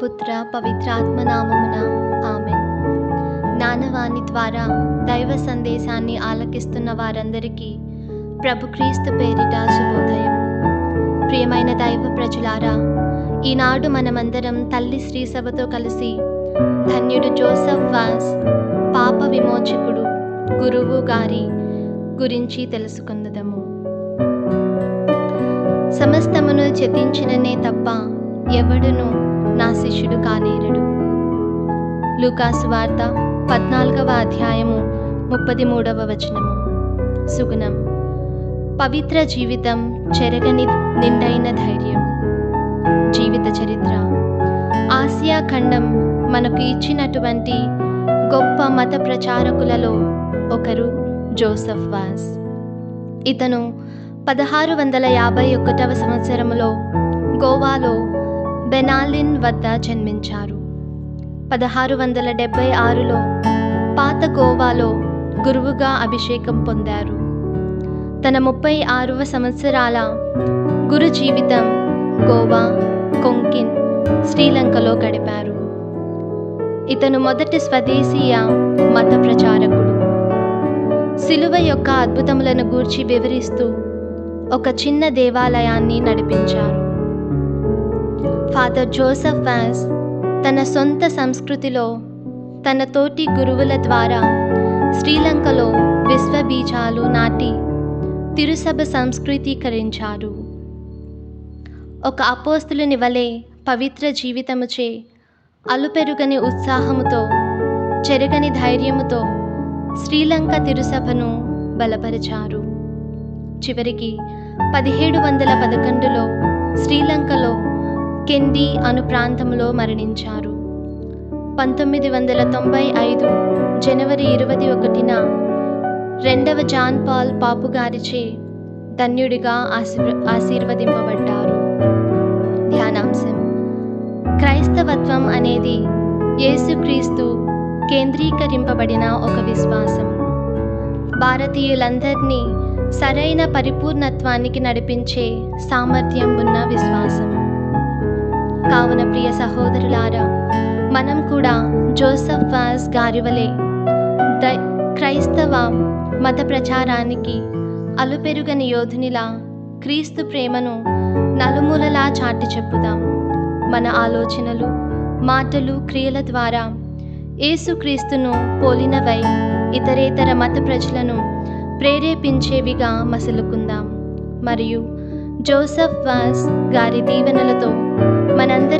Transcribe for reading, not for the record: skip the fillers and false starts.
పుత్ర పవిత్రాత్మ నామమున ఆమెన్. జ్ఞానవాణి ద్వారా దైవ సందేశాన్ని ఆలకిస్తున్న వారందరికీ ప్రభుక్రీస్తు పేరిట శుభోదయం. ప్రియమైన దైవ ప్రజలారా, ఈనాడు మనమందరం తల్లి శ్రీసభతో కలిసి ధన్యుడు జోసెఫ్ వాస్ పాప విమోచకుడు గురువు గారి గురించి తెలుసుకుందాము. సమస్తమును త్యజించిననే తప్ప ఎవడును నా శిష్యుడు కానేరడు. లూకాసు వార్త 14వ అధ్యాయము 33వ వచనము. సుగుణం. పవిత్ర జీవితం, చెరగని నిండైన ధైర్యం. జీవిత చరిత్ర. ఆసియా ఖండం మనకు ఇచ్చినటువంటి గొప్ప మత ప్రచారకులలో ఒకరు జోసెఫ్ వాస్. ఇతను 1651వ సంవత్సరములో గోవాలో బెనాలిన్ వద్ద జన్మించారు. 1676లో పాత గోవాలో గురువుగా అభిషేకం పొందారు. తన 36వ సంవత్సరాల గురు జీవితం గోవా, కొంకిన్, శ్రీలంకలో గడిపారు. ఇతను మొదటి స్వదేశీయ మత ప్రచారకుడు. సిలువ యొక్క అద్భుతములను గూర్చి వివరిస్తూ ఒక చిన్న దేవాలయాన్ని నడిపించారు. ఫాదర్ జోసెఫ్ వాస్ తన సొంత సంస్కృతిలో తన తోటి గురువుల ద్వారా శ్రీలంకలో విశ్వబీజాలు నాటి తిరుసభ సంస్కృతీకరించారు. ఒక అపోస్తులుని వలె పవిత్ర జీవితముచే, అలుపెరుగని ఉత్సాహముతో, చెరగని ధైర్యముతో శ్రీలంక తిరుసభను బలపరిచారు. చివరికి 1711లో శ్రీలంకలో కెండి అను ప్రాంతంలో మరణించారు. 1995 జనవరి 21న రెండవ జాన్ పాల్ పాపు గారిచే ధన్యుడిగా ఆశీర్వదింపబడ్డారు. ధ్యానాంశం. క్రైస్తవత్వం అనేది యేసుక్రీస్తు కేంద్రీకరింపబడిన ఒక విశ్వాసం. భారతీయులందరినీ సరైన పరిపూర్ణత్వానికి నడిపించే సామర్థ్యం ఉన్న విశ్వాసం. కావున ప్రియ సహోదరులారా, మనం కూడా జోసెఫ్ వాస్ గారి వలె క్రైస్తవ మత ప్రచారానికి అలుపెరుగని యోధునిలా క్రీస్తు ప్రేమను నలుమూలలా చాటి చెప్పుదాం. మన ఆలోచనలు, మాటలు, క్రియల ద్వారా యేసుక్రీస్తును పోలినవై ఇతరేతర మత ప్రజలను ప్రేరేపించేవిగా మసలుకుందాం. మరియు జోసెఫ్ వాస్ గారి దీవెనలతో మనందరి